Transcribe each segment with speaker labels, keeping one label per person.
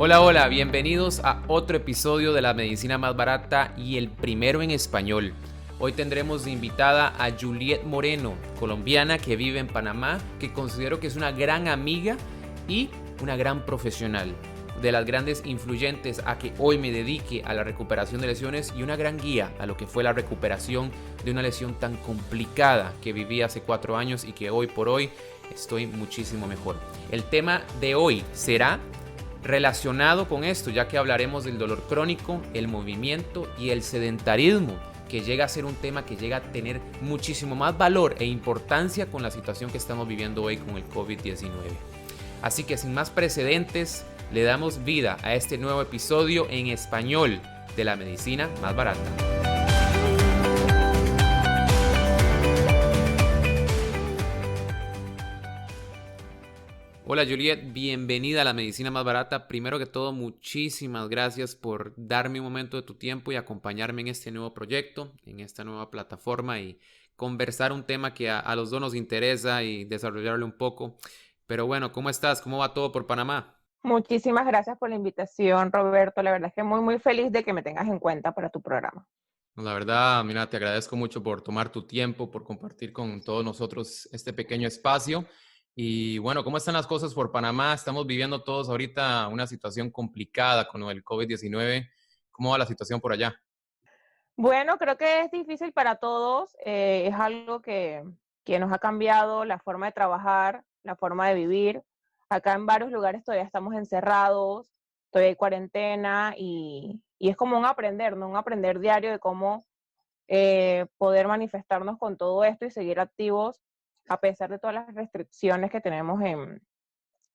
Speaker 1: Hola, hola, bienvenidos a otro episodio de La Medicina Más Barata y el primero en español. Hoy tendremos de invitada a Juliet Moreno, colombiana que vive en Panamá, que considero que es una gran amiga y una gran profesional. De las grandes influyentes a que hoy me dedique a la recuperación de lesiones y una gran guía a lo que fue la recuperación de una lesión tan complicada que viví hace 4 años y que hoy por hoy estoy muchísimo mejor. El tema de hoy será relacionado con esto, ya que hablaremos del dolor crónico, el movimiento y el sedentarismo, que llega a ser un tema que llega a tener muchísimo más valor e importancia con la situación que estamos viviendo hoy con el COVID-19. Así que sin más precedentes, le damos vida a este nuevo episodio en español de La Medicina Más Barata. Hola Juliet, bienvenida a La Medicina Más Barata. Primero que todo, muchísimas gracias por darme un momento de tu tiempo y acompañarme en este nuevo proyecto, en esta nueva plataforma y conversar un tema que a los dos nos interesa y desarrollarlo un poco. Pero bueno, ¿cómo estás? ¿Cómo va todo por Panamá?
Speaker 2: Muchísimas gracias por la invitación, Roberto. La verdad es que muy feliz de que me tengas en cuenta para tu programa.
Speaker 1: La verdad, mira, te agradezco mucho por tomar tu tiempo, por compartir con todos nosotros este pequeño espacio. Y bueno, ¿cómo están las cosas por Panamá? Estamos viviendo todos ahorita una situación complicada con el COVID-19. ¿Cómo va la situación por allá?
Speaker 2: Bueno, creo que es difícil para todos. Es algo que nos ha cambiado la forma de trabajar, la forma de vivir. Acá en varios lugares todavía estamos encerrados, todavía hay cuarentena y es como un aprender, ¿no? Un aprender diario de cómo poder manifestarnos con todo esto y seguir activos a pesar de todas las restricciones que tenemos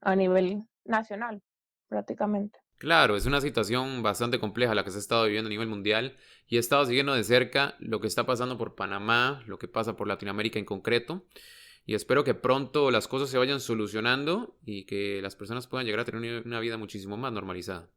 Speaker 2: a nivel nacional, prácticamente.
Speaker 1: Claro, es una situación bastante compleja la que se ha estado viviendo a nivel mundial y he estado siguiendo de cerca lo que está pasando por Panamá, lo que pasa por Latinoamérica en concreto y espero que pronto las cosas se vayan solucionando y que las personas puedan llegar a tener una vida muchísimo más normalizada.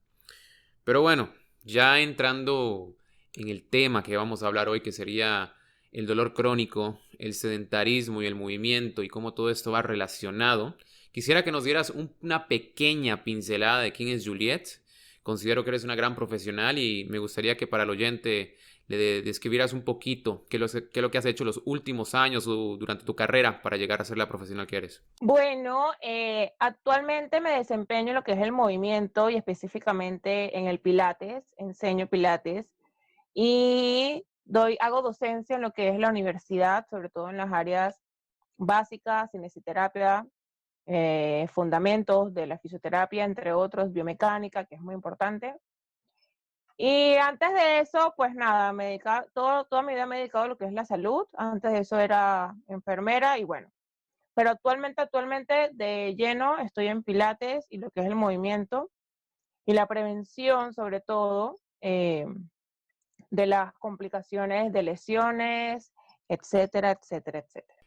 Speaker 1: Pero bueno, ya entrando en el tema que vamos a hablar hoy, que sería el dolor crónico, el sedentarismo y el movimiento y cómo todo esto va relacionado, quisiera que nos dieras una pequeña pincelada de quién es Juliet. Considero que eres una gran profesional y me gustaría que para el oyente le describieras un poquito qué es lo que has hecho los últimos años o durante tu carrera para llegar a ser la profesional que eres.
Speaker 2: Bueno, actualmente me desempeño en lo que es el movimiento y específicamente en el Pilates, enseño Pilates y hago docencia en lo que es la universidad, sobre todo en las áreas básicas, kinesioterapia, fundamentos de la fisioterapia, entre otros, biomecánica, que es muy importante. Y antes de eso, pues nada, toda mi vida me he dedicado a lo que es la salud. Antes de eso era enfermera y bueno. Pero actualmente de lleno estoy en Pilates y lo que es el movimiento y la prevención, sobre todo, de las complicaciones de lesiones, etcétera, etcétera, etcétera.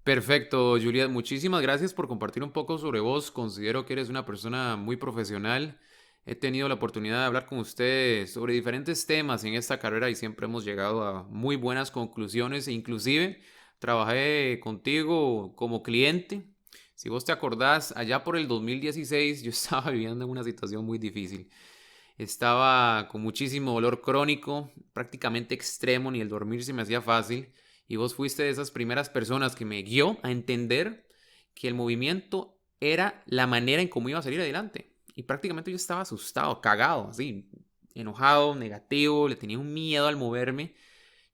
Speaker 1: Perfecto, Juliet. Muchísimas gracias por compartir un poco sobre vos. Considero que eres una persona muy profesional. He tenido la oportunidad de hablar con usted sobre diferentes temas en esta carrera y siempre hemos llegado a muy buenas conclusiones e inclusive trabajé contigo como cliente. Si vos te acordás, allá por el 2016 yo estaba viviendo en una situación muy difícil. Estaba con muchísimo dolor crónico, prácticamente extremo, ni el dormir se me hacía fácil. Y vos fuiste de esas primeras personas que me guió a entender que el movimiento era la manera en cómo iba a salir adelante. Y prácticamente yo estaba asustado, cagado, así, enojado, negativo, le tenía un miedo al moverme,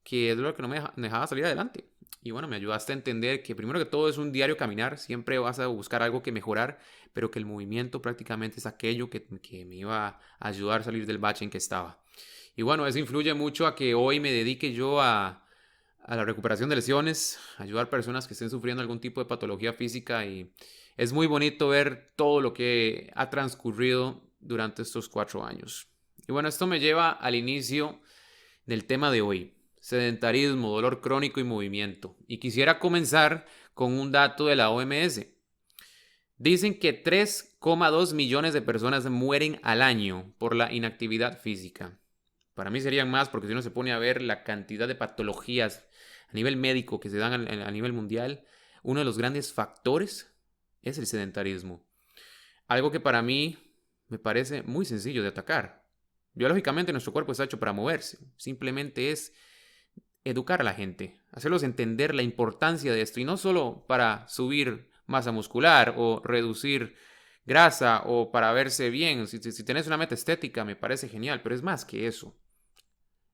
Speaker 1: que es lo que no me dejaba salir adelante. Y bueno, me ayudaste a entender que primero que todo es un diario caminar, siempre vas a buscar algo que mejorar, pero que el movimiento prácticamente es aquello que me iba a ayudar a salir del bache en que estaba. Y bueno, eso influye mucho a que hoy me dedique yo a la recuperación de lesiones, ayudar a personas que estén sufriendo algún tipo de patología física y es muy bonito ver todo lo que ha transcurrido durante estos 4 años. Y bueno, esto me lleva al inicio del tema de hoy, sedentarismo, dolor crónico y movimiento. Y quisiera comenzar con un dato de la OMS. Dicen que 3,2 millones de personas mueren al año por la inactividad física. Para mí serían más porque si uno se pone a ver la cantidad de patologías a nivel médico que se dan a nivel mundial, uno de los grandes factores es el sedentarismo. Algo que para mí me parece muy sencillo de atacar. Biológicamente nuestro cuerpo está hecho para moverse. Simplemente es educar a la gente, hacerlos entender la importancia de esto y no solo para subir masa muscular o reducir grasa o para verse bien. Si tenés una meta estética me parece genial, pero es más que eso.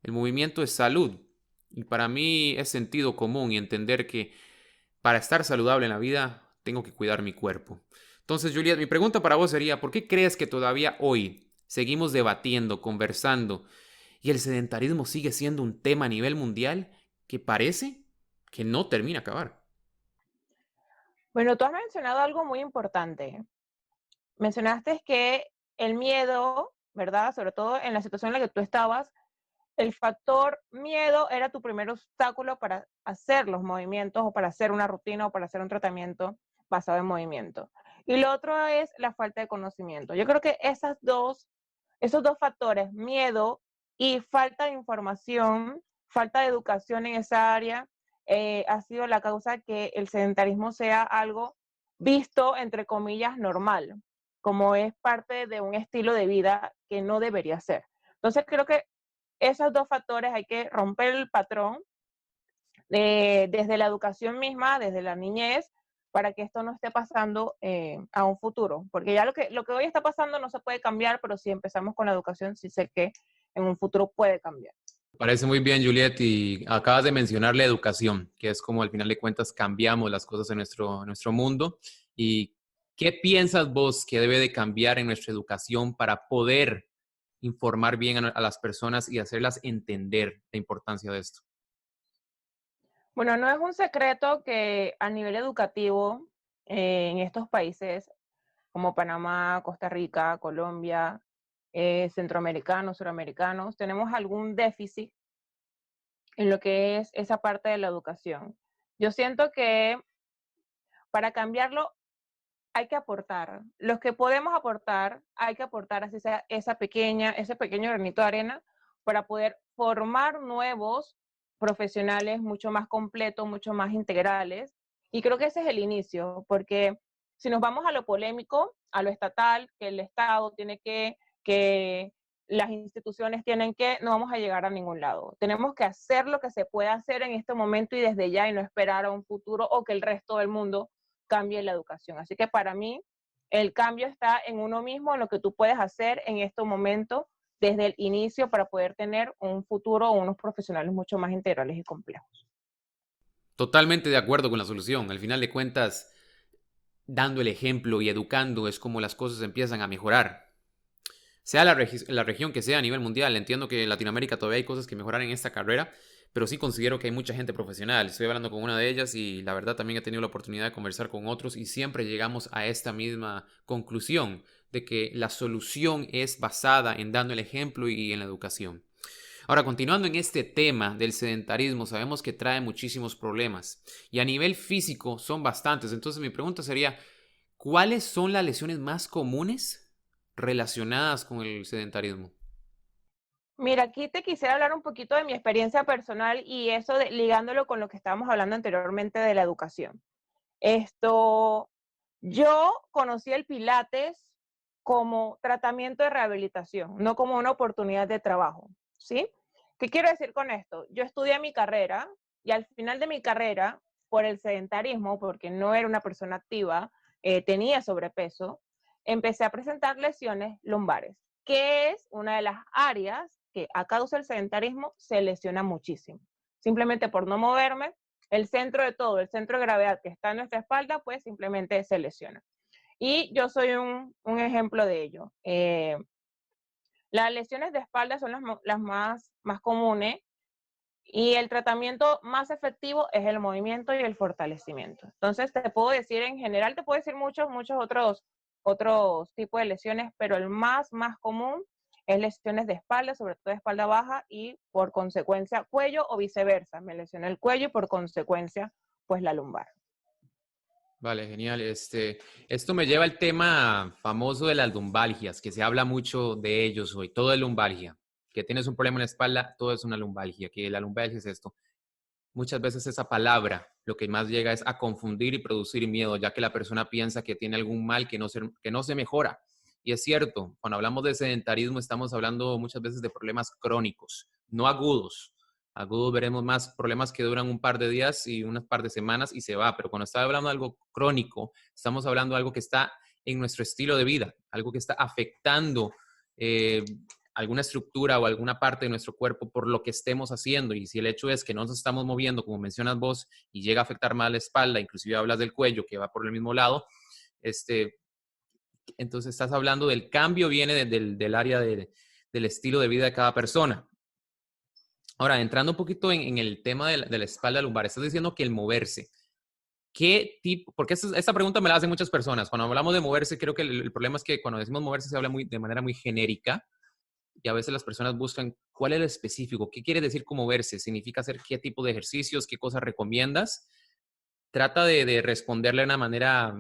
Speaker 1: El movimiento es salud y para mí es sentido común y entender que para estar saludable en la vida tengo que cuidar mi cuerpo. Entonces, Juliet, mi pregunta para vos sería, ¿por qué crees que todavía hoy seguimos debatiendo, conversando y el sedentarismo sigue siendo un tema a nivel mundial que parece que no termina de acabar?
Speaker 2: Bueno, tú has mencionado algo muy importante. Mencionaste que el miedo, ¿verdad? Sobre todo en la situación en la que tú estabas, el factor miedo era tu primer obstáculo para hacer los movimientos o para hacer una rutina o para hacer un tratamiento basado en movimiento. Y lo otro es la falta de conocimiento. Yo creo que esos dos factores, miedo y falta de información, falta de educación en esa área, ha sido la causa que el sedentarismo sea algo visto, entre comillas, normal, como es parte de un estilo de vida que no debería ser. Entonces creo que esos dos factores hay que romper el patrón desde la educación misma, desde la niñez, para que esto no esté pasando a un futuro. Porque ya lo que hoy está pasando no se puede cambiar, pero si empezamos con la educación, sí sé que en un futuro puede cambiar.
Speaker 1: Parece muy bien, Juliet, y acabas de mencionar la educación, que es como al final de cuentas cambiamos las cosas en nuestro mundo. ¿Y qué piensas vos que debe de cambiar en nuestra educación para poder informar bien a las personas y hacerlas entender la importancia de esto?
Speaker 2: Bueno, no es un secreto que a nivel educativo, en estos países como Panamá, Costa Rica, Colombia, centroamericanos, suramericanos, tenemos algún déficit en lo que es esa parte de la educación. Yo siento que para cambiarlo hay que aportar. Los que podemos aportar, hay que aportar así sea ese pequeño granito de arena para poder formar nuevos profesionales mucho más completos, mucho más integrales. Y creo que ese es el inicio, porque si nos vamos a lo polémico, a lo estatal, que el Estado tiene que las instituciones tienen que, no vamos a llegar a ningún lado. Tenemos que hacer lo que se puede hacer en este momento y desde ya y no esperar a un futuro o que el resto del mundo cambie la educación. Así que para mí el cambio está en uno mismo, en lo que tú puedes hacer en este momento desde el inicio para poder tener un futuro o unos profesionales mucho más integrales y complejos.
Speaker 1: Totalmente de acuerdo con la solución. Al final de cuentas, dando el ejemplo y educando es como las cosas empiezan a mejorar. Sea la región que sea a nivel mundial, entiendo que en Latinoamérica todavía hay cosas que mejorar en esta carrera, pero sí considero que hay mucha gente profesional. Estoy hablando con una de ellas y la verdad también he tenido la oportunidad de conversar con otros y siempre llegamos a esta misma conclusión de que la solución es basada en dando el ejemplo y en la educación. Ahora, continuando en este tema del sedentarismo, sabemos que trae muchísimos problemas y a nivel físico son bastantes. Entonces mi pregunta sería, ¿cuáles son las lesiones más comunes relacionadas con el sedentarismo?
Speaker 2: Mira, aquí te quisiera hablar un poquito de mi experiencia personal y eso ligándolo con lo que estábamos hablando anteriormente de la educación. Esto, yo conocí el Pilates como tratamiento de rehabilitación, no como una oportunidad de trabajo, ¿sí? ¿Qué quiero decir con esto? Yo estudié mi carrera y al final de mi carrera, por el sedentarismo, porque no era una persona activa, tenía sobrepeso, empecé a presentar lesiones lumbares, que es una de las áreas que a causa del sedentarismo se lesiona muchísimo. Simplemente por no moverme, el centro de todo, el centro de gravedad que está en nuestra espalda, pues simplemente se lesiona. Y yo soy un ejemplo de ello. Las lesiones de espalda son las más comunes y el tratamiento más efectivo es el movimiento y el fortalecimiento. Entonces, te puedo decir, en general, te puedo decir muchos otros tipos de lesiones, pero el más común es lesiones de espalda, sobre todo de espalda baja y por consecuencia cuello o viceversa. Me lesioné el cuello y por consecuencia, pues la lumbar.
Speaker 1: Vale, genial. Esto me lleva al tema famoso de las lumbalgias, que se habla mucho de ellos hoy. Todo es lumbalgia. Que tienes un problema en la espalda, todo es una lumbalgia. Que la lumbalgia es esto. Muchas veces esa palabra lo que más llega es a confundir y producir miedo, ya que la persona piensa que tiene algún mal que no se mejora. Y es cierto, cuando hablamos de sedentarismo estamos hablando muchas veces de problemas crónicos, no agudos. Agudos veremos más problemas que duran un par de días y unas par de semanas y se va, pero cuando está hablando de algo crónico, estamos hablando de algo que está en nuestro estilo de vida, algo que está afectando eh, alguna estructura o alguna parte de nuestro cuerpo por lo que estemos haciendo. Y si el hecho es que no nos estamos moviendo, como mencionas vos, y llega a afectar más la espalda, inclusive hablas del cuello que va por el mismo lado, este, entonces estás hablando del cambio viene del área del estilo de vida de cada persona. Ahora, entrando un poquito en el tema de la espalda lumbar, estás diciendo que el moverse, ¿qué tipo? Porque esta pregunta me la hacen muchas personas. Cuando hablamos de moverse, creo que el problema es que cuando decimos moverse se habla de manera muy genérica y a veces las personas buscan cuál es el específico, qué quiere decir con moverse, significa hacer qué tipo de ejercicios, qué cosas recomiendas. Trata de responderle de una manera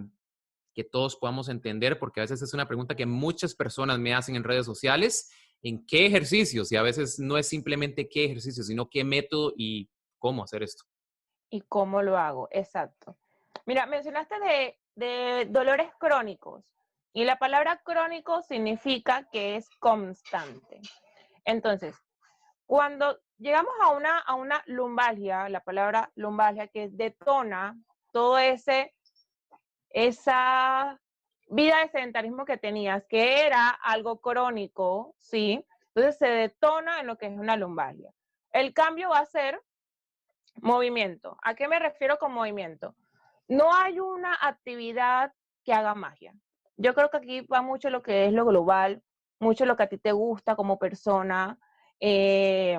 Speaker 1: que todos podamos entender, porque a veces es una pregunta que muchas personas me hacen en redes sociales, en qué ejercicios, y a veces no es simplemente qué ejercicios, sino qué método y cómo hacer esto.
Speaker 2: ¿Y cómo lo hago? Exacto. Mira, mencionaste de dolores crónicos y la palabra crónico significa que es constante. Entonces, cuando llegamos a una lumbalgia, la palabra lumbalgia que detona todo esa vida de sedentarismo que tenías, que era algo crónico, ¿sí? Entonces se detona en lo que es una lumbalgia. El cambio va a ser movimiento. ¿A qué me refiero con movimiento? No hay una actividad que haga magia. Yo creo que aquí va mucho lo que es lo global, mucho lo que a ti te gusta como persona. Eh,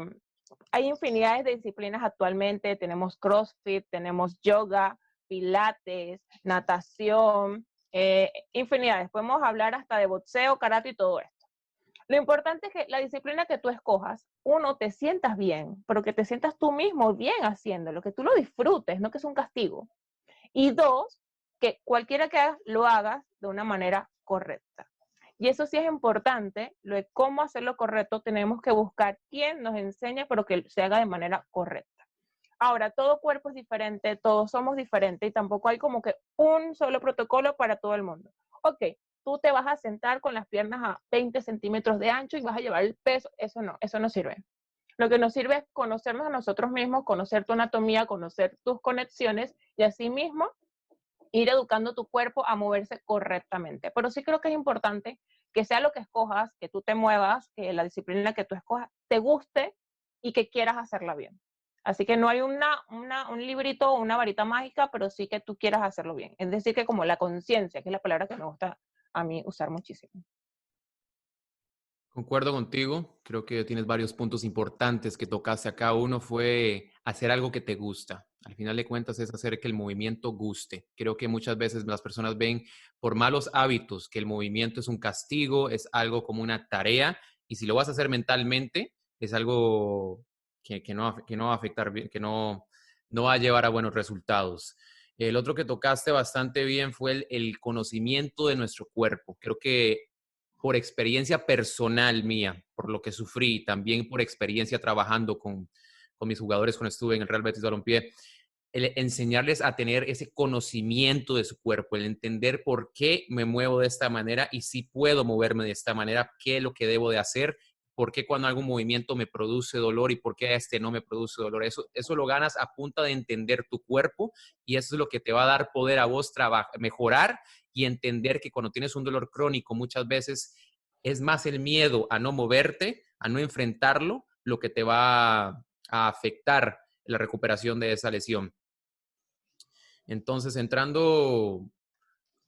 Speaker 2: Hay infinidades de disciplinas actualmente. Tenemos CrossFit, tenemos yoga, pilates, natación, infinidades. Podemos hablar hasta de boxeo, karate y todo esto. Lo importante es que la disciplina que tú escojas, uno, te sientas bien, pero que te sientas tú mismo bien haciéndolo, que tú lo disfrutes, no que es un castigo. Y dos, que cualquiera que hagas, lo hagas de una manera correcta. Y eso sí es importante, lo de cómo hacerlo correcto, tenemos que buscar quién nos enseñe, pero que se haga de manera correcta. Ahora, todo cuerpo es diferente, todos somos diferentes y tampoco hay como que un solo protocolo para todo el mundo. Ok, tú te vas a sentar con las piernas a 20 centímetros de ancho y vas a llevar el peso, eso no sirve. Lo que nos sirve es conocernos a nosotros mismos, conocer tu anatomía, conocer tus conexiones y así mismo ir educando tu cuerpo a moverse correctamente. Pero sí creo que es importante que sea lo que escojas, que tú te muevas, que la disciplina que tú escojas te guste y que quieras hacerla bien. Así que no hay un librito o una varita mágica, pero sí que tú quieras hacerlo bien. Es decir, que como la conciencia, que es la palabra que me gusta a mí usar muchísimo.
Speaker 1: Concuerdo contigo, creo que tienes varios puntos importantes que tocaste acá. Uno fue hacer algo que te gusta. Al final de cuentas es hacer que el movimiento guste. Creo que muchas veces las personas ven por malos hábitos que el movimiento es un castigo, es algo como una tarea, y si lo vas a hacer mentalmente, es algo que no va a afectar bien, no va a llevar a buenos resultados. El otro que tocaste bastante bien fue el conocimiento de nuestro cuerpo. Creo que por experiencia personal mía, por lo que sufrí, también por experiencia trabajando con mis jugadores cuando estuve en el Real Betis Balompié, el enseñarles a tener ese conocimiento de su cuerpo, el entender por qué me muevo de esta manera y si puedo moverme de esta manera, qué es lo que debo de hacer, por qué cuando algún movimiento me produce dolor y por qué este no me produce dolor. Eso lo ganas a punta de entender tu cuerpo y eso es lo que te va a dar poder a vos mejorar y entender que cuando tienes un dolor crónico muchas veces es más el miedo a no moverte, a no enfrentarlo, lo que te va a afectar la recuperación de esa lesión. Entonces, entrando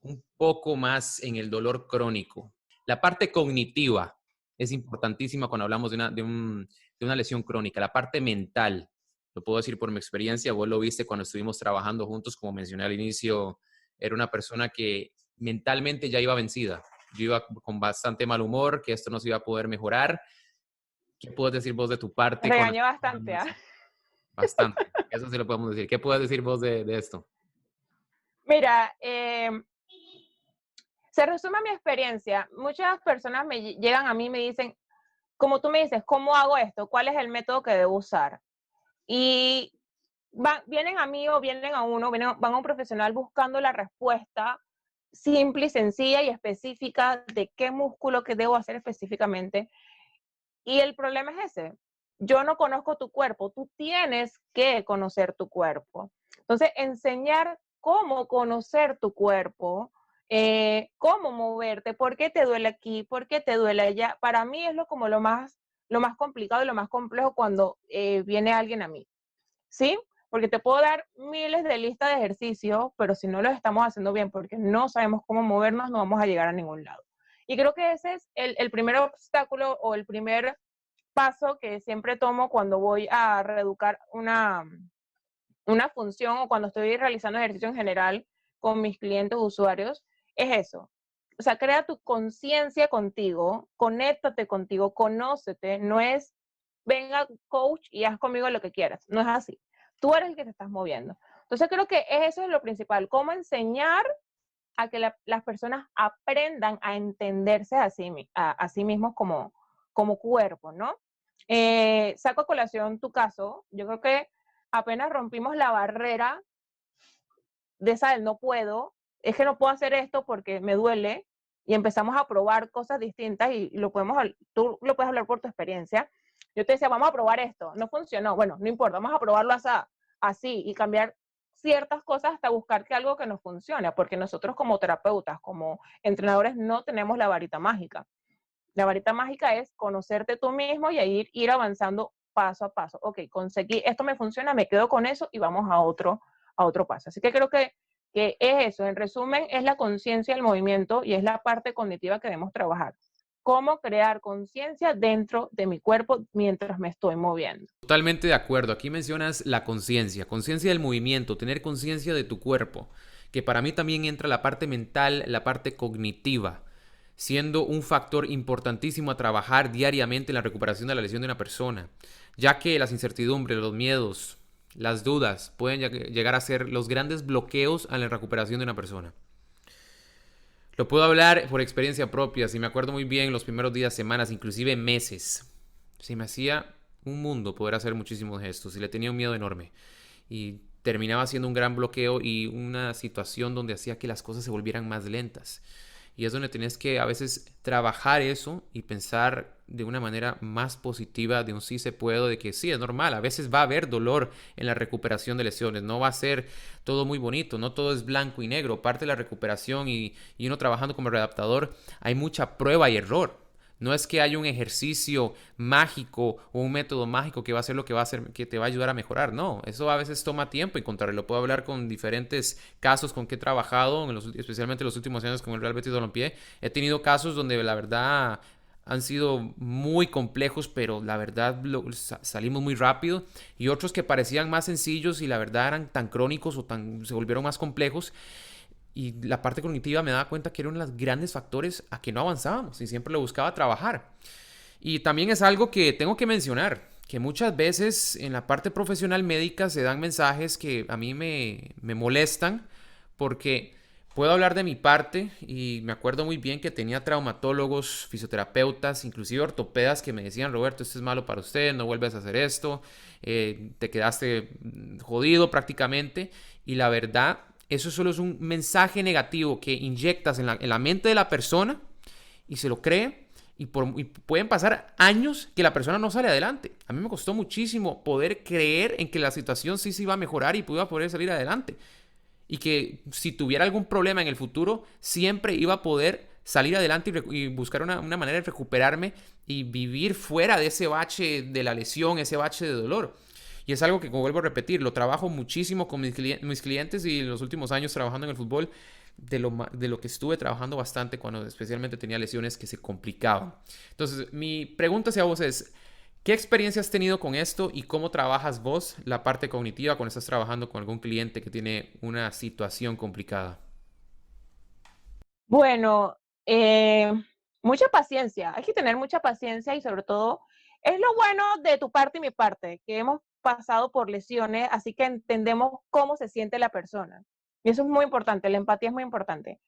Speaker 1: un poco más en el dolor crónico, la parte cognitiva es importantísima cuando hablamos de una lesión crónica, la parte mental. Lo puedo decir por mi experiencia, vos lo viste cuando estuvimos trabajando juntos, como mencioné al inicio, era una persona que mentalmente ya iba vencida. Yo iba con bastante mal humor, que esto no se iba a poder mejorar. ¿Qué puedes decir vos de tu parte cuando
Speaker 2: Regañé
Speaker 1: estás
Speaker 2: bastante,
Speaker 1: trabajando
Speaker 2: ¿ah?
Speaker 1: eso? Bastante. Eso sí lo podemos decir. ¿Qué puedes decir vos de esto?
Speaker 2: Mira, se resume mi experiencia. Muchas personas llegan a mí y me dicen, como tú me dices, ¿cómo hago esto? ¿Cuál es el método que debo usar? Y vienen a mí o vienen a uno, van a un profesional buscando la respuesta simple y sencilla y específica de qué músculo que debo hacer específicamente. Y el problema es ese. Yo no conozco tu cuerpo, tú tienes que conocer tu cuerpo. Entonces, enseñar cómo conocer tu cuerpo, cómo moverte, por qué te duele aquí, por qué te duele allá, para mí es como lo más complicado y lo más complejo cuando viene alguien a mí. ¿Sí? Porque te puedo dar miles de listas de ejercicios, pero si no los estamos haciendo bien porque no sabemos cómo movernos, no vamos a llegar a ningún lado. Y creo que ese es el primer obstáculo o el primer paso que siempre tomo cuando voy a reeducar una función o cuando estoy realizando ejercicio en general con mis clientes o usuarios, es eso. O sea, crea tu conciencia contigo, conéctate contigo, conócete, no es venga coach y haz conmigo lo que quieras, no es así. Tú eres el que te estás moviendo. Entonces creo que eso es lo principal, cómo enseñar a que las personas aprendan a entenderse a sí mismos como cuerpo, ¿no? Saco a colación tu caso, yo creo que apenas rompimos la barrera de esa del no puedo, es que no puedo hacer esto porque me duele, y empezamos a probar cosas distintas y tú lo puedes hablar por tu experiencia. Yo te decía, vamos a probar esto, no funcionó, bueno, no importa, vamos a probarlo así y cambiar ciertas cosas hasta buscar que algo que nos funcione, porque nosotros como terapeutas, como entrenadores, no tenemos la varita mágica. La varita mágica es conocerte tú mismo y ir avanzando paso a paso. Ok, conseguí, esto me funciona, me quedo con eso y vamos a otro paso. Así que creo que es eso. En resumen, es la conciencia del movimiento y es la parte cognitiva que debemos trabajar. Cómo crear conciencia dentro de mi cuerpo mientras me estoy moviendo.
Speaker 1: Totalmente de acuerdo. Aquí mencionas la conciencia, conciencia del movimiento, tener conciencia de tu cuerpo, que para mí también entra la parte mental, la parte cognitiva, siendo un factor importantísimo a trabajar diariamente en la recuperación de la lesión de una persona, ya que las incertidumbres, los miedos, las dudas pueden llegar a ser los grandes bloqueos a la recuperación de una persona. Lo puedo hablar por experiencia propia, si me acuerdo muy bien los primeros días, semanas, inclusive meses. Se me hacía un mundo poder hacer muchísimos gestos y le tenía un miedo enorme. Y terminaba siendo un gran bloqueo y una situación donde hacía que las cosas se volvieran más lentas. Y es donde tienes que a veces trabajar eso y pensar de una manera más positiva de un sí se puedo, de que sí, es normal, a veces va a haber dolor en la recuperación de lesiones, no va a ser todo muy bonito, no todo es blanco y negro, parte de la recuperación y uno trabajando como readaptador, hay mucha prueba y error. No es que haya un ejercicio mágico o un método mágico que va a ser lo que va a hacer, que te va a ayudar a mejorar. No, eso a veces toma tiempo encontrarlo. Lo puedo hablar con diferentes casos con que he trabajado, especialmente en los últimos años con el Real Betis Balompié. He tenido casos donde la verdad han sido muy complejos, pero la verdad salimos muy rápido. Y otros que parecían más sencillos y la verdad eran tan crónicos o se volvieron más complejos. Y la parte cognitiva me daba cuenta que era uno de los grandes factores a que no avanzábamos y siempre lo buscaba trabajar. Y también es algo que tengo que mencionar, que muchas veces en la parte profesional médica se dan mensajes que a mí me molestan porque puedo hablar de mi parte y me acuerdo muy bien que tenía traumatólogos, fisioterapeutas, inclusive ortopedas que me decían, Roberto, esto es malo para usted, no vuelves a hacer esto, te quedaste jodido prácticamente. Y la verdad, eso solo es un mensaje negativo que inyectas en la mente de la persona y se lo cree y pueden pasar años que la persona no sale adelante. A mí me costó muchísimo poder creer en que la situación sí se iba a mejorar y pudiera poder salir adelante. Y que si tuviera algún problema en el futuro, siempre iba a poder salir adelante y buscar una manera de recuperarme y vivir fuera de ese bache de la lesión, ese bache de dolor. Y es algo que, como vuelvo a repetir, lo trabajo muchísimo con mis clientes y en los últimos años trabajando en el fútbol, de lo que estuve trabajando bastante cuando especialmente tenía lesiones que se complicaban. Entonces, mi pregunta hacia vos es, ¿qué experiencia has tenido con esto y cómo trabajas vos la parte cognitiva cuando estás trabajando con algún cliente que tiene una situación complicada?
Speaker 2: Bueno, mucha paciencia, hay que tener mucha paciencia y sobre todo es lo bueno de tu parte y mi parte, que hemos pasado por lesiones, así que entendemos cómo se siente la persona. Y eso es muy importante, la empatía es muy importante.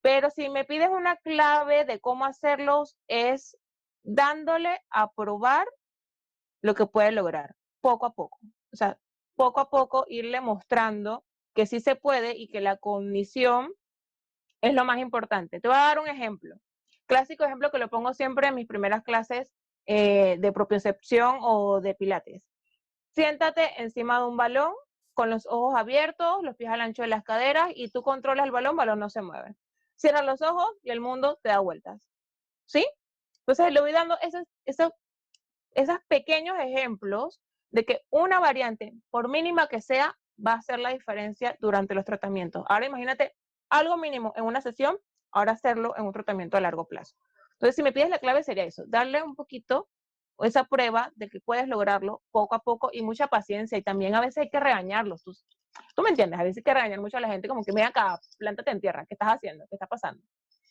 Speaker 2: Pero si me pides una clave de cómo hacerlos, es dándole a probar lo que puede lograr, poco a poco. O sea, poco a poco irle mostrando que sí se puede y que la cognición es lo más importante. Te voy a dar un ejemplo. Clásico ejemplo que lo pongo siempre en mis primeras clases de propiocepción o de pilates. Siéntate encima de un balón con los ojos abiertos, los pies al ancho de las caderas y tú controlas el balón no se mueve. Cierra los ojos y el mundo te da vueltas. ¿Sí? Entonces le voy dando esos pequeños ejemplos de que una variante, por mínima que sea, va a hacer la diferencia durante los tratamientos. Ahora imagínate algo mínimo en una sesión, ahora hacerlo en un tratamiento a largo plazo. Entonces, si me pides la clave sería eso, darle un poquito esa prueba de que puedes lograrlo poco a poco y mucha paciencia y también a veces hay que regañarlos. Tú me entiendes, a veces hay que regañar mucho a la gente como que mira acá, plántate en tierra, ¿qué estás haciendo? ¿Qué está pasando?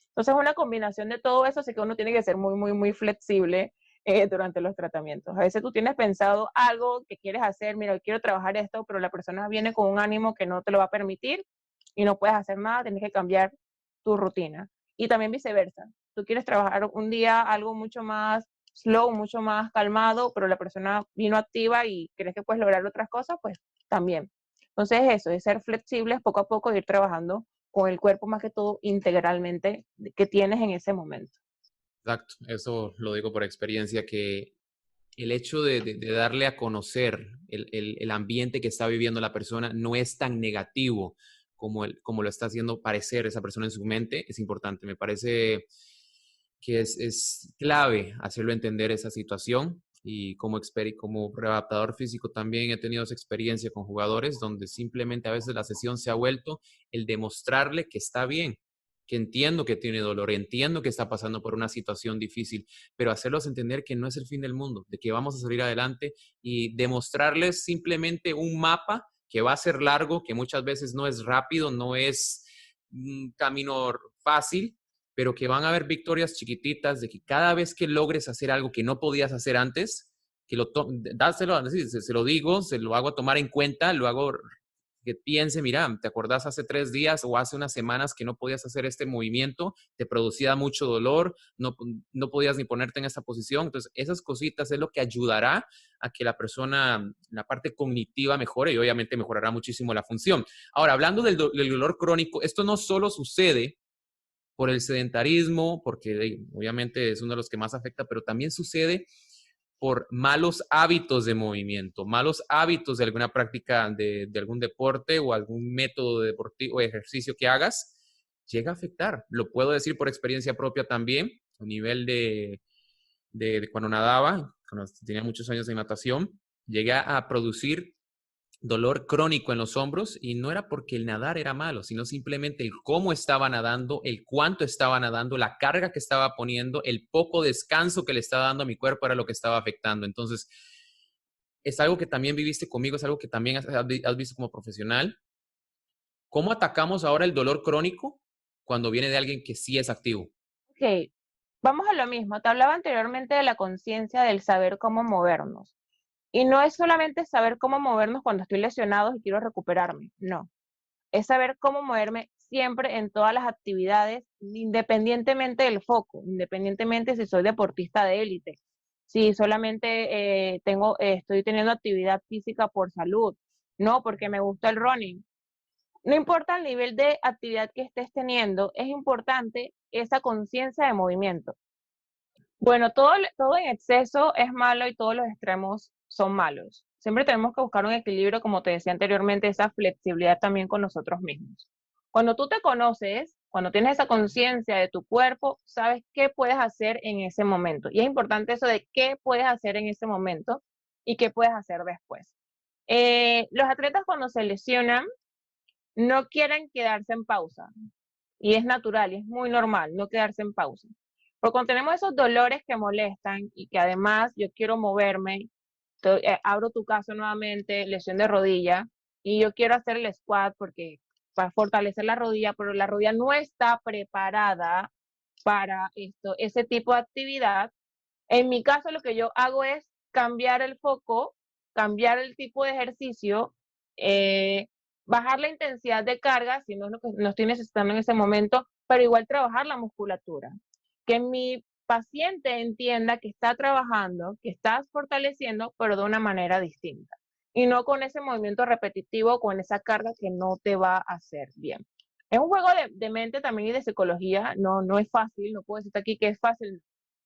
Speaker 2: Entonces, una combinación de todo eso, así que uno tiene que ser muy, muy, muy flexible durante los tratamientos. A veces tú tienes pensado algo que quieres hacer, mira, quiero trabajar esto, pero la persona viene con un ánimo que no te lo va a permitir y no puedes hacer nada, tienes que cambiar tu rutina. Y también viceversa. Tú quieres trabajar un día algo mucho más slow, mucho más calmado, pero la persona vino activa y crees que puedes lograr otras cosas, pues también. Entonces eso, es ser flexibles poco a poco, ir trabajando con el cuerpo más que todo integralmente que tienes en ese momento.
Speaker 1: Exacto, eso lo digo por experiencia, que el hecho de darle a conocer el ambiente que está viviendo la persona no es tan negativo como lo está haciendo parecer esa persona en su mente, es importante. Me parece que es clave hacerlo entender esa situación y como readaptador físico también he tenido esa experiencia con jugadores donde simplemente a veces la sesión se ha vuelto el demostrarle que está bien, que entiendo que tiene dolor, entiendo que está pasando por una situación difícil, pero hacerlos entender que no es el fin del mundo, de que vamos a salir adelante y demostrarles simplemente un mapa que va a ser largo, que muchas veces no es rápido, no es un camino fácil, pero que van a haber victorias chiquititas de que cada vez que logres hacer algo que no podías hacer antes, que dáselo, se lo digo, se lo hago a tomar en cuenta, lo hago que piense, mira, ¿te acordás hace 3 días o hace unas semanas que no podías hacer este movimiento? Te producía mucho dolor, no podías ni ponerte en esa posición. Entonces, esas cositas es lo que ayudará a que la persona, la parte cognitiva mejore y obviamente mejorará muchísimo la función. Ahora, hablando del dolor crónico, esto no solo sucede por el sedentarismo, porque obviamente es uno de los que más afecta, pero también sucede por malos hábitos de movimiento, malos hábitos de alguna práctica de algún deporte o algún método deportivo o ejercicio que hagas, llega a afectar. Lo puedo decir por experiencia propia también, a nivel de cuando nadaba, cuando tenía muchos años de natación, llegué a producir dolor crónico en los hombros y no era porque el nadar era malo, sino simplemente el cómo estaba nadando, el cuánto estaba nadando, la carga que estaba poniendo, el poco descanso que le estaba dando a mi cuerpo era lo que estaba afectando. Entonces, es algo que también viviste conmigo, es algo que también has visto como profesional. ¿Cómo atacamos ahora el dolor crónico cuando viene de alguien que sí es activo?
Speaker 2: Ok, vamos a lo mismo. Te hablaba anteriormente de la conciencia del saber cómo movernos. Y no es solamente saber cómo movernos cuando estoy lesionado y quiero recuperarme, no. Es saber cómo moverme siempre en todas las actividades, independientemente del foco, independientemente si soy deportista de élite, si solamente estoy teniendo actividad física por salud, no porque me gusta el running. No importa el nivel de actividad que estés teniendo, es importante esa conciencia de movimiento. Bueno, todo en exceso es malo y todos los extremos son malos. Siempre tenemos que buscar un equilibrio, como te decía anteriormente, esa flexibilidad también con nosotros mismos. Cuando tú te conoces, cuando tienes esa conciencia de tu cuerpo, sabes qué puedes hacer en ese momento. Y es importante eso de qué puedes hacer en ese momento y qué puedes hacer después. Los atletas cuando se lesionan no quieren quedarse en pausa. Y es natural y es muy normal no quedarse en pausa. Porque cuando tenemos esos dolores que molestan y que además yo quiero moverme, abro tu caso nuevamente, lesión de rodilla, y yo quiero hacer el squat porque para fortalecer la rodilla, pero la rodilla no está preparada para ese tipo de actividad. En mi caso lo que yo hago es cambiar el foco, cambiar el tipo de ejercicio, eh, bajar la intensidad de carga, si no es lo que no estoy necesitando en ese momento, pero igual trabajar la musculatura. Que mi paciente entienda que está trabajando, que estás fortaleciendo, pero de una manera distinta. Y no con ese movimiento repetitivo, con esa carga que no te va a hacer bien. es un juego de mente también y de psicología, no es fácil, no puedo decirte aquí que es fácil,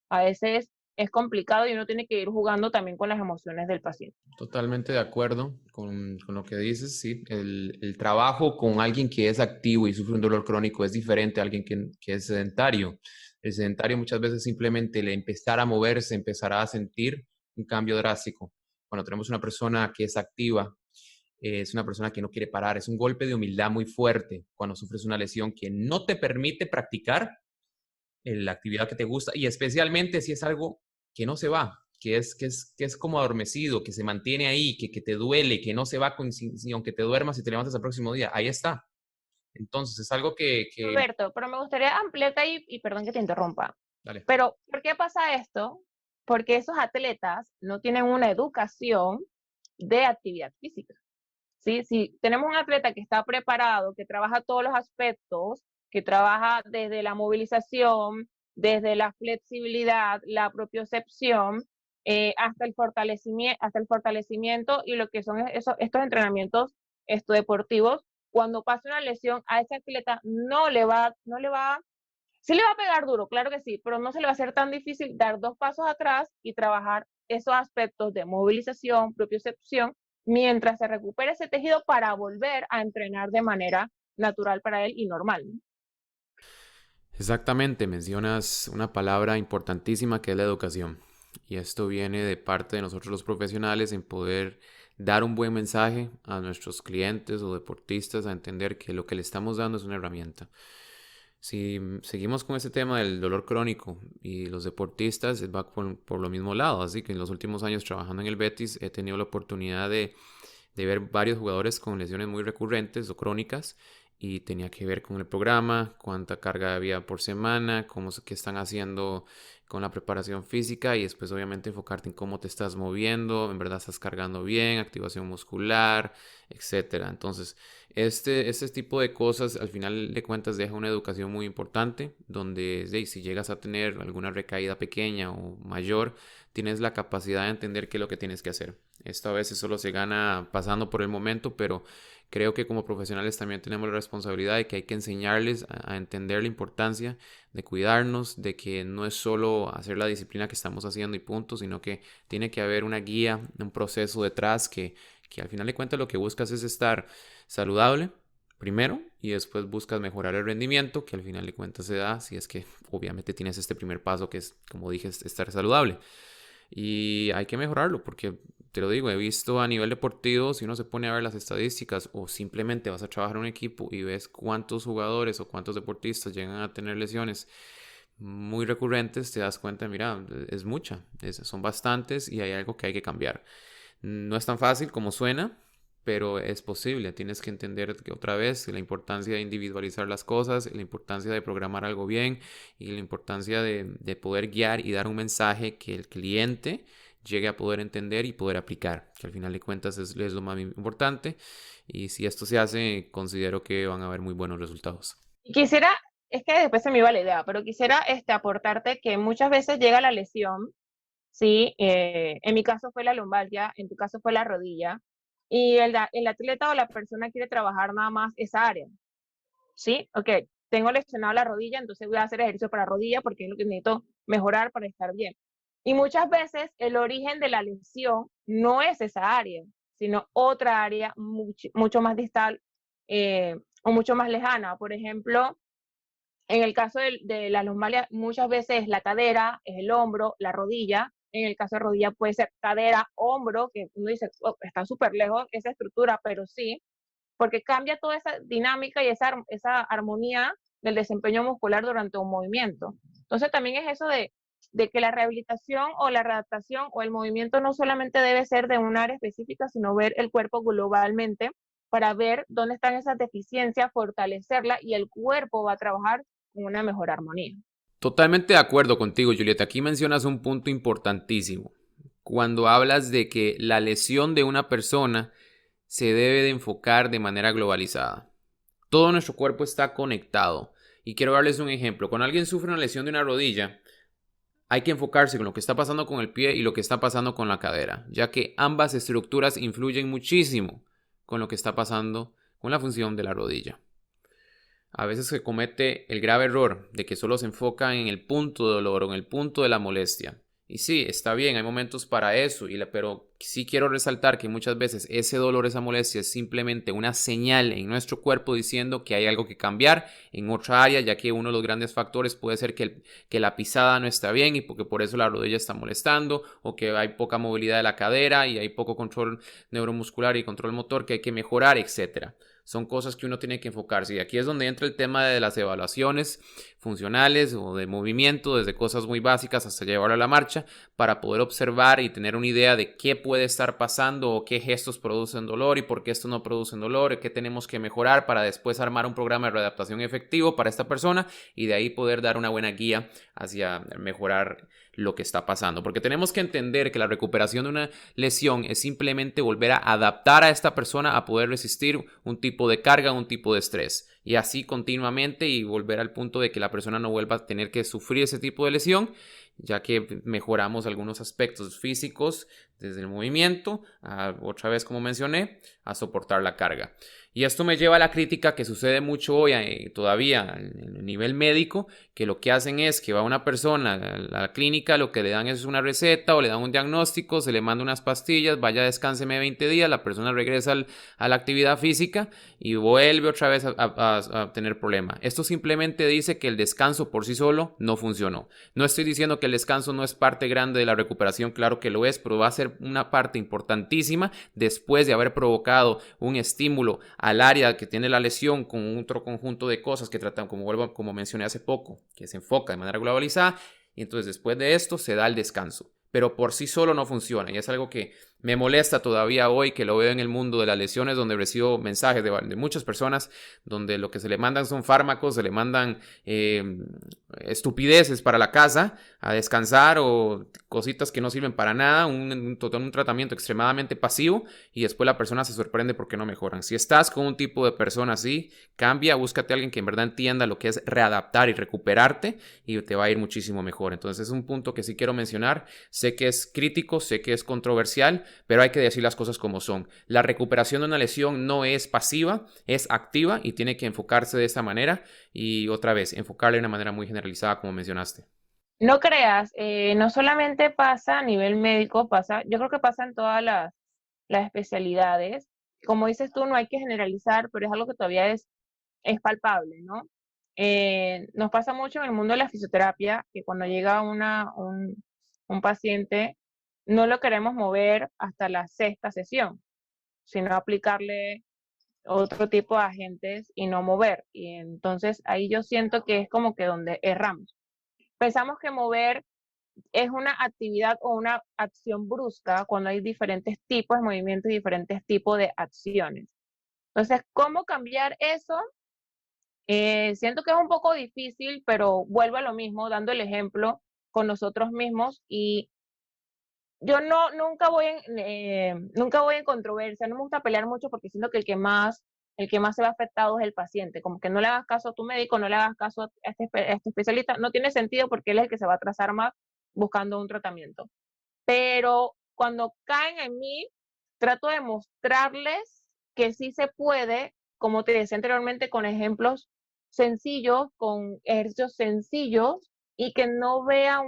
Speaker 2: a veces es complicado y uno tiene que ir jugando también con las emociones del paciente.
Speaker 1: Totalmente de acuerdo con lo que dices, sí. El trabajo con alguien que es activo y sufre un dolor crónico es diferente a alguien que es sedentario. El sedentario muchas veces simplemente le empezar a moverse, empezará a sentir un cambio drástico. Cuando tenemos una persona que es activa, es una persona que no quiere parar, es un golpe de humildad muy fuerte cuando sufres una lesión que no te permite practicar la actividad que te gusta y especialmente si es algo que no se va, que es como adormecido, que se mantiene ahí, que te duele, que no se va aunque te duermas y te levantas el próximo día, ahí está. Entonces es algo que
Speaker 2: Roberto, pero me gustaría ampliarte ahí, y perdón que te interrumpa,
Speaker 1: dale.
Speaker 2: pero ¿por qué pasa esto? Porque esos atletas no tienen una educación de actividad física. ¿Sí? Si tenemos un atleta que está preparado, que trabaja todos los aspectos, que trabaja desde la movilización, desde la flexibilidad, la propiocepción, hasta el fortalecimiento y lo que son estos entrenamientos deportivos, cuando pasa una lesión a ese atleta sí le va a pegar duro, claro que sí, pero no se le va a hacer tan difícil dar 2 pasos atrás y trabajar esos aspectos de movilización, propiocepción, mientras se recupere ese tejido para volver a entrenar de manera natural para él y normal, ¿no?
Speaker 1: Exactamente, mencionas una palabra importantísima que es la educación. Y esto viene de parte de nosotros los profesionales en poder dar un buen mensaje a nuestros clientes o deportistas a entender que lo que le estamos dando es una herramienta. Si seguimos con ese tema del dolor crónico y los deportistas, va por lo mismo lado. Así que en los últimos años trabajando en el Betis he tenido la oportunidad de ver varios jugadores con lesiones muy recurrentes o crónicas y tenía que ver con el programa, cuánta carga había por semana, qué están haciendo con la preparación física y después obviamente enfocarte en cómo te estás moviendo, en verdad estás cargando bien, activación muscular, etcétera. Entonces, este tipo de cosas al final de cuentas deja una educación muy importante donde si llegas a tener alguna recaída pequeña o mayor, tienes la capacidad de entender qué es lo que tienes que hacer. Esto a veces solo se gana pasando por el momento, pero creo que como profesionales también tenemos la responsabilidad de que hay que enseñarles a entender la importancia de cuidarnos, de que no es solo hacer la disciplina que estamos haciendo y punto, sino que tiene que haber una guía, un proceso detrás que al final de cuentas lo que buscas es estar saludable primero y después buscas mejorar el rendimiento, que al final de cuentas se da si es que obviamente tienes este primer paso que es, como dije, estar saludable. Y hay que mejorarlo porque, te lo digo, he visto a nivel deportivo, si uno se pone a ver las estadísticas o simplemente vas a trabajar en un equipo y ves cuántos jugadores o cuántos deportistas llegan a tener lesiones muy recurrentes, te das cuenta, mira, es mucha, son bastantes y hay algo que hay que cambiar. No es tan fácil como suena, pero es posible. Tienes que entender que otra vez la importancia de individualizar las cosas, la importancia de programar algo bien y la importancia de poder guiar y dar un mensaje que el cliente llegue a poder entender y poder aplicar, que al final de cuentas es lo más importante. Y si esto se hace, considero que van a haber muy buenos resultados.
Speaker 2: Y quisiera, es que después se me iba la idea, pero quisiera aportarte que muchas veces llega la lesión, ¿sí? En mi caso fue la lumbalgia, en tu caso fue la rodilla, y el atleta o la persona quiere trabajar nada más esa área, ¿sí? Ok, tengo lesionado la rodilla, entonces voy a hacer ejercicio para rodilla porque es lo que necesito mejorar para estar bien. Y muchas veces el origen de la lesión no es esa área, sino otra área mucho más distal o mucho más lejana. Por ejemplo, en el caso de la lumbalgia, muchas veces es la cadera, es el hombro, la rodilla. En el caso de rodilla puede ser cadera, hombro, que uno dice, oh, está súper lejos esa estructura, pero sí, porque cambia toda esa dinámica y esa armonía del desempeño muscular durante un movimiento. Entonces también es eso de que la rehabilitación o la readaptación o el movimiento no solamente debe ser de un área específica, sino ver el cuerpo globalmente para ver dónde están esas deficiencias, fortalecerla y el cuerpo va a trabajar con una mejor armonía.
Speaker 1: Totalmente de acuerdo contigo, Julieta. Aquí mencionas un punto importantísimo. Cuando hablas de que la lesión de una persona se debe de enfocar de manera globalizada. Todo nuestro cuerpo está conectado. Y quiero darles un ejemplo. Cuando alguien sufre una lesión de una rodilla, hay que enfocarse con lo que está pasando con el pie y lo que está pasando con la cadera, ya que ambas estructuras influyen muchísimo con lo que está pasando con la función de la rodilla. a veces se comete el grave error de que solo se enfoca en el punto de dolor o en el punto de la molestia. Y sí, está bien, hay momentos para eso, pero sí quiero resaltar que muchas veces ese dolor, esa molestia es simplemente una señal en nuestro cuerpo diciendo que hay algo que cambiar en otra área, ya que uno de los grandes factores puede ser que la pisada no está bien y porque por eso la rodilla está molestando, o que hay poca movilidad de la cadera y hay poco control neuromuscular y control motor que hay que mejorar, etcétera. Son cosas que uno tiene que enfocarse, y aquí es donde entra el tema de las evaluaciones funcionales o de movimiento, desde cosas muy básicas hasta llevarlo a la marcha, para poder observar y tener una idea de qué puede estar pasando o qué gestos producen dolor y por qué estos no producen dolor y qué tenemos que mejorar para después armar un programa de readaptación efectivo para esta persona, y de ahí poder dar una buena guía hacia mejorar lo que está pasando, porque tenemos que entender que la recuperación de una lesión es simplemente volver a adaptar a esta persona a poder resistir un tipo de carga, un tipo de estrés, y así continuamente, y volver al punto de que la persona no vuelva a tener que sufrir ese tipo de lesión, ya que mejoramos algunos aspectos físicos desde el movimiento, otra vez como mencioné, a soportar la carga. Y esto me lleva a la crítica que sucede mucho hoy todavía en el nivel médico, que lo que hacen es que va una persona a la clínica, lo que le dan es una receta o le dan un diagnóstico, se le manda unas pastillas, vaya, descánseme 20 días, la persona regresa a la actividad física y vuelve otra vez a tener problema. Esto simplemente dice que el descanso por sí solo no funcionó. No estoy diciendo que el descanso no es parte grande de la recuperación, claro que lo es, pero va a ser una parte importantísima después de haber provocado un estímulo al área que tiene la lesión con otro conjunto de cosas que tratan, como mencioné hace poco, que se enfoca de manera globalizada, y entonces después de esto se da el descanso. Pero por sí solo no funciona, y es algo que me molesta todavía hoy, que lo veo en el mundo de las lesiones, donde recibo mensajes de muchas personas donde lo que se le mandan son fármacos, se le mandan estupideces para la casa a descansar, o cositas que no sirven para nada, un tratamiento extremadamente pasivo, y después la persona se sorprende porque no mejoran. Si estás con un tipo de persona así, cambia, búscate a alguien que en verdad entienda lo que es readaptar y recuperarte, y te va a ir muchísimo mejor. Entonces es un punto que sí quiero mencionar. Sé que es crítico, sé que es controversial, pero hay que decir las cosas como son. La recuperación de una lesión no es pasiva, es activa, y tiene que enfocarse de esta manera, y otra vez, enfocarle de una manera muy generalizada como mencionaste.
Speaker 2: No creas, no solamente pasa a nivel médico, pasa, yo creo que pasa en todas las especialidades. Como dices tú, no hay que generalizar, pero es algo que todavía es palpable, ¿no? Nos pasa mucho en el mundo de la fisioterapia que cuando llega un paciente, no lo queremos mover hasta la sexta sesión, sino aplicarle otro tipo de agentes y no mover. Y entonces ahí yo siento que es como que donde erramos. Pensamos que mover es una actividad o una acción brusca cuando hay diferentes tipos de movimientos y diferentes tipos de acciones. Entonces, ¿cómo cambiar eso? Siento que es un poco difícil, pero vuelvo a lo mismo, dando el ejemplo con nosotros mismos. Y yo nunca voy en controversia, no me gusta pelear mucho porque siento que el que más se ve afectado es el paciente. Como que no le hagas caso a tu médico, no le hagas caso a este especialista, no tiene sentido porque él es el que se va a atrasar más buscando un tratamiento. Pero cuando caen en mí, trato de mostrarles que sí se puede, como te decía anteriormente, con ejemplos sencillos, con ejercicios sencillos, y que no vea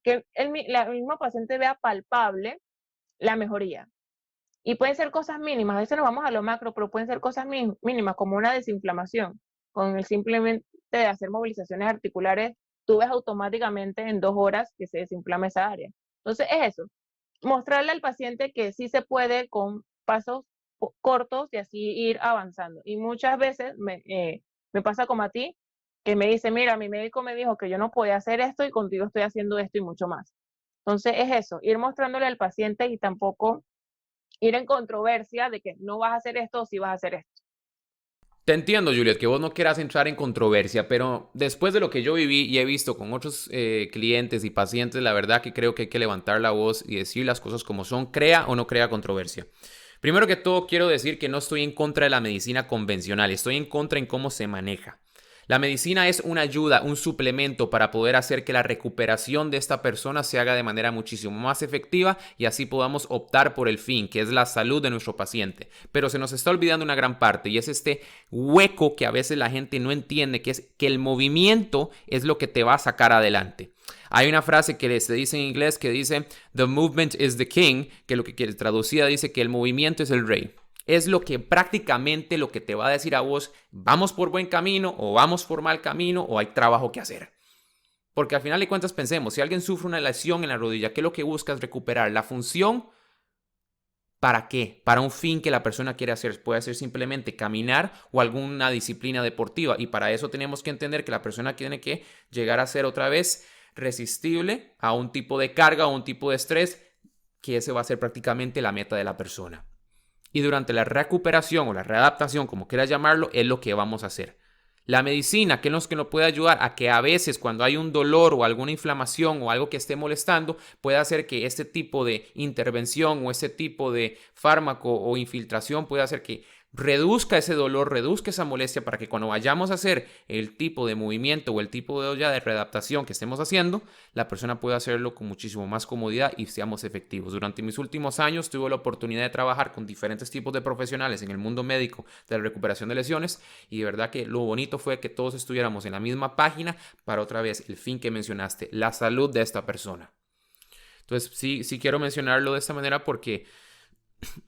Speaker 2: que el mismo paciente vea palpable la mejoría. Y pueden ser cosas mínimas, a veces nos vamos a lo macro, pero pueden ser cosas mínimas, como una desinflamación. Con el simplemente de hacer movilizaciones articulares, tú ves automáticamente en 2 horas que se desinflama esa área. Entonces es eso, mostrarle al paciente que sí se puede con pasos cortos y así ir avanzando. Y muchas veces me pasa como a ti, que me dice, mira, mi médico me dijo que yo no podía hacer esto y contigo estoy haciendo esto y mucho más. Entonces es eso, ir mostrándole al paciente y tampoco ir en controversia de que no vas a hacer esto o sí vas a hacer esto.
Speaker 1: Te entiendo, Juliet, que vos no quieras entrar en controversia, pero después de lo que yo viví y he visto con otros clientes y pacientes, la verdad que creo que hay que levantar la voz y decir las cosas como son, crea o no crea controversia. Primero que todo, quiero decir que no estoy en contra de la medicina convencional, estoy en contra en cómo se maneja. La medicina es una ayuda, un suplemento para poder hacer que la recuperación de esta persona se haga de manera muchísimo más efectiva y así podamos optar por el fin, que es la salud de nuestro paciente. Pero se nos está olvidando una gran parte y es este hueco que a veces la gente no entiende, que es que el movimiento es lo que te va a sacar adelante. Hay una frase que se dice en inglés que dice "The movement is the king", que lo que quiere traducida dice que el movimiento es el rey. Es lo que prácticamente lo que te va a decir a vos, vamos por buen camino o vamos por mal camino o hay trabajo que hacer. Porque al final de cuentas pensemos, si alguien sufre una lesión en la rodilla, ¿qué es lo que busca? Es recuperar la función. ¿Para qué? Para un fin que la persona quiere hacer. Puede ser simplemente caminar o alguna disciplina deportiva. Y para eso tenemos que entender que la persona tiene que llegar a ser otra vez resistible a un tipo de carga o un tipo de estrés, que ese va a ser prácticamente la meta de la persona. Y durante la recuperación o la readaptación, como quieras llamarlo, es lo que vamos a hacer. La medicina, ¿qué es lo que nos puede ayudar? A que a veces cuando hay un dolor o alguna inflamación o algo que esté molestando, puede hacer que este tipo de intervención o este tipo de fármaco o infiltración pueda hacer que reduzca ese dolor, reduzca esa molestia para que cuando vayamos a hacer el tipo de movimiento o el tipo de readaptación que estemos haciendo, la persona pueda hacerlo con muchísimo más comodidad y seamos efectivos. Durante mis últimos años tuve la oportunidad de trabajar con diferentes tipos de profesionales en el mundo médico de la recuperación de lesiones y de verdad que lo bonito fue que todos estuviéramos en la misma página para otra vez el fin que mencionaste, la salud de esta persona. Entonces sí quiero mencionarlo de esta manera porque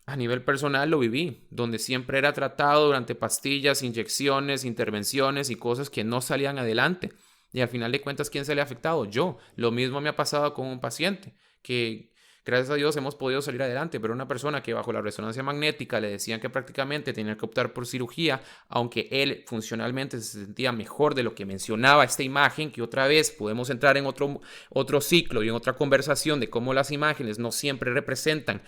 Speaker 1: a nivel personal lo viví, donde siempre era tratado durante pastillas, inyecciones, intervenciones y cosas que no salían adelante. Y al final de cuentas, ¿quién se le ha afectado? Yo. Lo mismo me ha pasado con un paciente que gracias a Dios hemos podido salir adelante, pero una persona que bajo la resonancia magnética le decían que prácticamente tenía que optar por cirugía, aunque él funcionalmente se sentía mejor de lo que mencionaba esta imagen, que otra vez podemos entrar en otro ciclo y en otra conversación de cómo las imágenes no siempre representan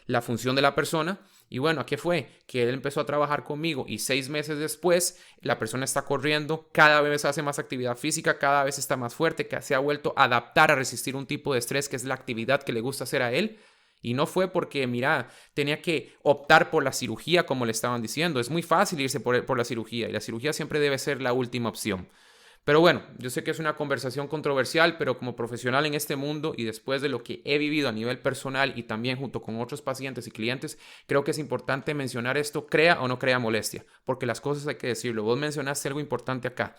Speaker 1: la función de la persona. Y bueno, ¿a qué fue? Que él empezó a trabajar conmigo y 6 meses después la persona está corriendo, cada vez hace más actividad física, cada vez está más fuerte, que se ha vuelto a adaptar a resistir un tipo de estrés que es la actividad que le gusta hacer a él. Y no fue porque, mira, tenía que optar por la cirugía como le estaban diciendo. Es muy fácil irse por la cirugía y la cirugía siempre debe ser la última opción. Pero bueno, yo sé que es una conversación controversial, pero como profesional en este mundo y después de lo que he vivido a nivel personal y también junto con otros pacientes y clientes, creo que es importante mencionar esto, crea o no crea molestia, porque las cosas hay que decirlo. Vos mencionaste algo importante acá.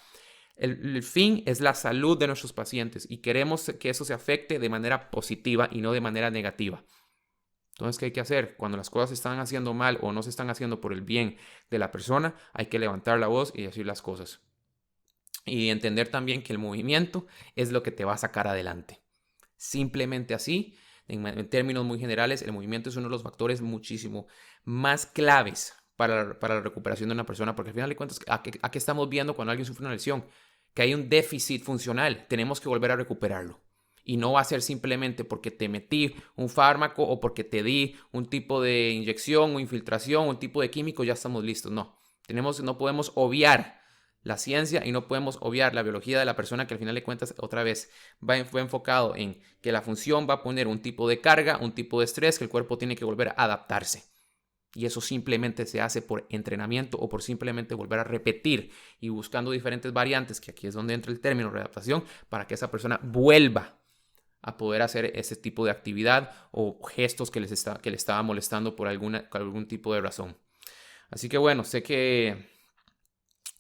Speaker 1: El fin es la salud de nuestros pacientes y queremos que eso se afecte de manera positiva y no de manera negativa. Entonces, ¿qué hay que hacer? Cuando las cosas se están haciendo mal o no se están haciendo por el bien de la persona, hay que levantar la voz y decir las cosas. Y entender también que el movimiento es lo que te va a sacar adelante. Simplemente así, en términos muy generales, el movimiento es uno de los factores muchísimo más claves para la recuperación de una persona, porque al final de cuentas, ¿a qué estamos viendo cuando alguien sufre una lesión? Que hay un déficit funcional, tenemos que volver a recuperarlo. Y no va a ser simplemente porque te metí un fármaco o porque te di un tipo de inyección o infiltración, un tipo de químico, ya estamos listos. No podemos obviar la ciencia y no podemos obviar la biología de la persona, que al final de cuentas otra vez va enfocado en que la función va a poner un tipo de carga, un tipo de estrés que el cuerpo tiene que volver a adaptarse. Y eso simplemente se hace por entrenamiento o por simplemente volver a repetir y buscando diferentes variantes, que aquí es donde entra el término readaptación, para que esa persona vuelva a poder hacer ese tipo de actividad o gestos que le estaba molestando por algún tipo de razón. Así que bueno, sé que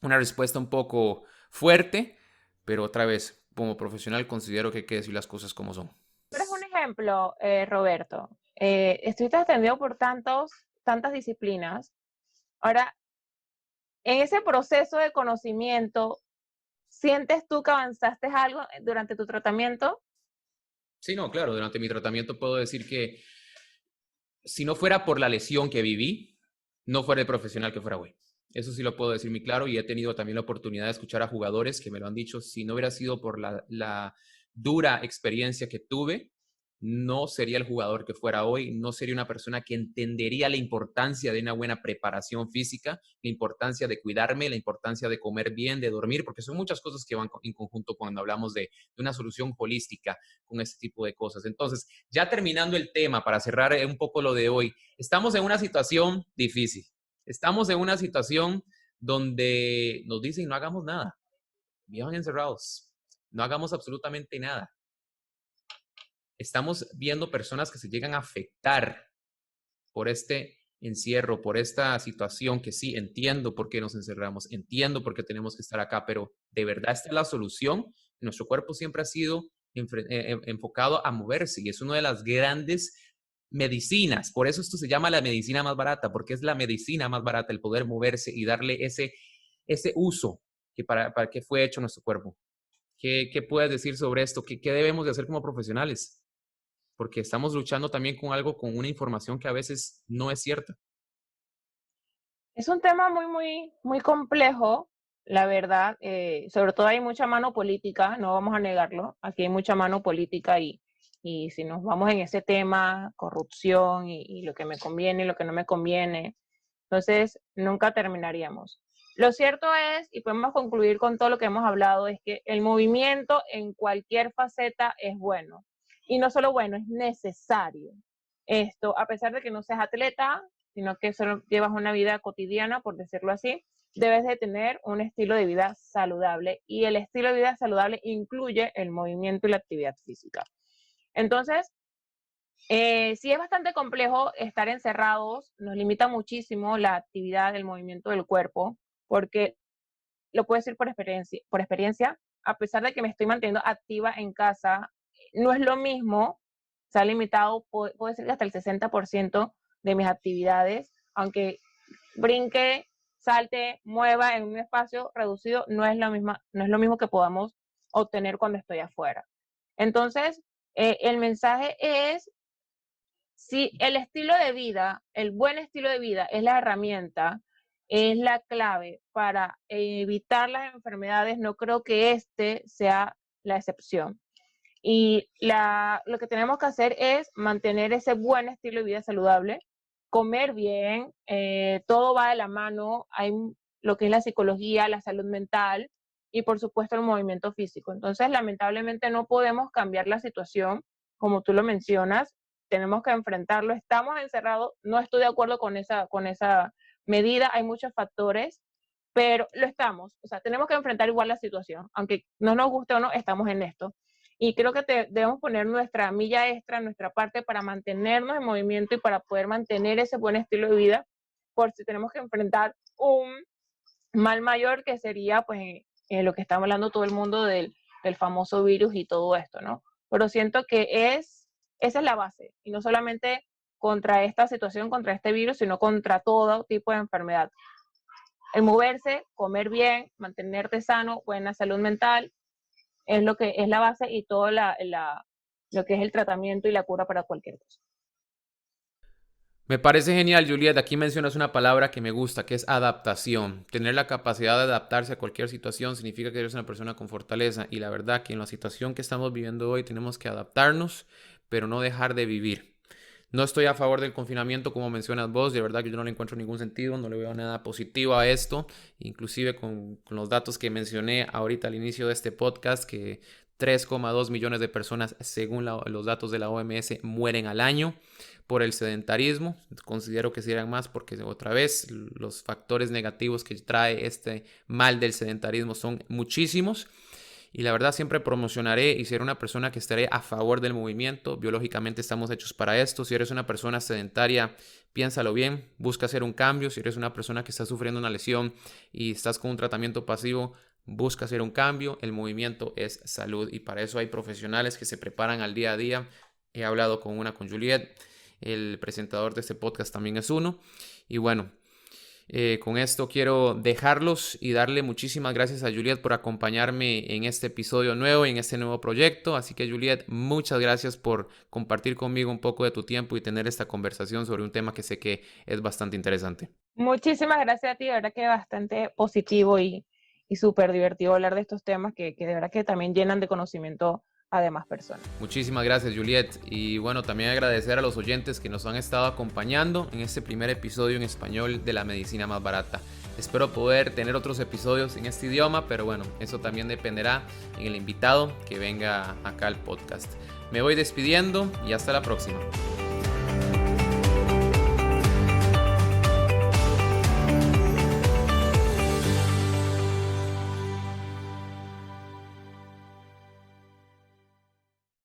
Speaker 1: una respuesta un poco fuerte, pero otra vez, como profesional considero que hay que decir las cosas como son.
Speaker 2: Pero es un ejemplo, Roberto. Estuviste atendido por tantas disciplinas. Ahora, en ese proceso de conocimiento, ¿sientes tú que avanzaste algo durante tu tratamiento?
Speaker 1: Sí, no, claro, durante mi tratamiento puedo decir que si no fuera por la lesión que viví, no fuera el profesional que fuera hoy. Eso sí lo puedo decir muy claro y he tenido también la oportunidad de escuchar a jugadores que me lo han dicho. Si no hubiera sido por la dura experiencia que tuve, no sería el jugador que fuera hoy, no sería una persona que entendería la importancia de una buena preparación física, la importancia de cuidarme, la importancia de comer bien, de dormir, porque son muchas cosas que van en conjunto cuando hablamos de una solución holística con este tipo de cosas. Entonces, ya terminando el tema, para cerrar un poco lo de hoy, estamos en una situación difícil. Estamos en una situación donde nos dicen no hagamos nada, vivan encerrados, no hagamos absolutamente nada. Estamos viendo personas que se llegan a afectar por este encierro, por esta situación que sí, entiendo por qué nos encerramos, entiendo por qué tenemos que estar acá, pero ¿de verdad esta es la solución? Nuestro cuerpo siempre ha sido enfocado a moverse y es una de las grandes medicinas. Por eso esto se llama la medicina más barata, porque es la medicina más barata, el poder moverse y darle ese uso que para qué fue hecho nuestro cuerpo. ¿Qué puedes decir sobre esto? ¿Qué debemos de hacer como profesionales? Porque estamos luchando también con algo, con una información que a veces no es cierta.
Speaker 2: Es un tema muy complejo, la verdad. Sobre todo hay mucha mano política, no vamos a negarlo. Aquí hay mucha mano política y si nos vamos en ese tema, corrupción y lo que me conviene y lo que no me conviene, entonces nunca terminaríamos. Lo cierto es, y podemos concluir con todo lo que hemos hablado, es que el movimiento en cualquier faceta es bueno. Y no solo bueno, es necesario. Esto, a pesar de que no seas atleta, sino que solo llevas una vida cotidiana, por decirlo así, debes de tener un estilo de vida saludable y el estilo de vida saludable incluye el movimiento y la actividad física. Entonces, sí es bastante complejo estar encerrados, nos limita muchísimo la actividad, el movimiento del cuerpo, porque lo puedo decir por experiencia, a pesar de que me estoy manteniendo activa en casa, no es lo mismo, se ha limitado, puedo decir que hasta el 60% de mis actividades, aunque brinque, salte, mueva en un espacio reducido, no es lo mismo que podamos obtener cuando estoy afuera. Entonces, el mensaje es, si el estilo de vida, el buen estilo de vida es la herramienta, es la clave para evitar las enfermedades, no creo que este sea la excepción. Y lo que tenemos que hacer es mantener ese buen estilo de vida saludable, comer bien, todo va de la mano, hay lo que es la psicología, la salud mental y por supuesto el movimiento físico. Entonces, lamentablemente no podemos cambiar la situación, como tú lo mencionas, tenemos que enfrentarlo, estamos encerrados, no estoy de acuerdo con esa medida, hay muchos factores, pero lo estamos, o sea, tenemos que enfrentar igual la situación, aunque no nos guste o no, estamos en esto. Y creo que debemos poner nuestra milla extra, nuestra parte para mantenernos en movimiento y para poder mantener ese buen estilo de vida, por si tenemos que enfrentar un mal mayor que sería, pues, lo que estamos hablando todo el mundo del famoso virus y todo esto, ¿no? Pero siento que esa es la base, y no solamente contra esta situación, contra este virus, sino contra todo tipo de enfermedad. El moverse, comer bien, mantenerte sano, buena salud mental, es lo que es la base y todo lo que es el tratamiento y la cura para cualquier cosa.
Speaker 1: Me parece genial, Juliet. Aquí mencionas una palabra que me gusta, que es adaptación. Tener la capacidad de adaptarse a cualquier situación significa que eres una persona con fortaleza. Y la verdad que en la situación que estamos viviendo hoy tenemos que adaptarnos, pero no dejar de vivir. No estoy a favor del confinamiento como mencionas vos, de verdad que yo no le encuentro ningún sentido, no le veo nada positivo a esto, inclusive con los datos que mencioné ahorita al inicio de este podcast, que 3,2 millones de personas, según los datos de la OMS, mueren al año por el sedentarismo. Considero que serían más porque otra vez los factores negativos que trae este mal del sedentarismo son muchísimos. Y la verdad siempre promocionaré y seré una persona que estaré a favor del movimiento. Biológicamente estamos hechos para esto. Si eres una persona sedentaria, piénsalo bien, busca hacer un cambio. Si eres una persona que está sufriendo una lesión y estás con un tratamiento pasivo, busca hacer un cambio. El movimiento es salud y para eso hay profesionales que se preparan al día a día. He hablado con Juliet, el presentador de este podcast también es uno. Y bueno, con esto quiero dejarlos y darle muchísimas gracias a Juliet por acompañarme en este episodio nuevo, en este nuevo proyecto. Así que Juliet, muchas gracias por compartir conmigo un poco de tu tiempo y tener esta conversación sobre un tema que sé que es bastante interesante.
Speaker 2: Muchísimas gracias a ti, de verdad que es bastante positivo y súper divertido hablar de estos temas que de verdad que también llenan de conocimiento a demás personas.
Speaker 1: Muchísimas gracias, Juliet. Y bueno, también agradecer a los oyentes que nos han estado acompañando en este primer episodio en español de La Medicina Más Barata. Espero poder tener otros episodios en este idioma, pero bueno, eso también dependerá en el invitado que venga acá al podcast. Me voy despidiendo y hasta la próxima.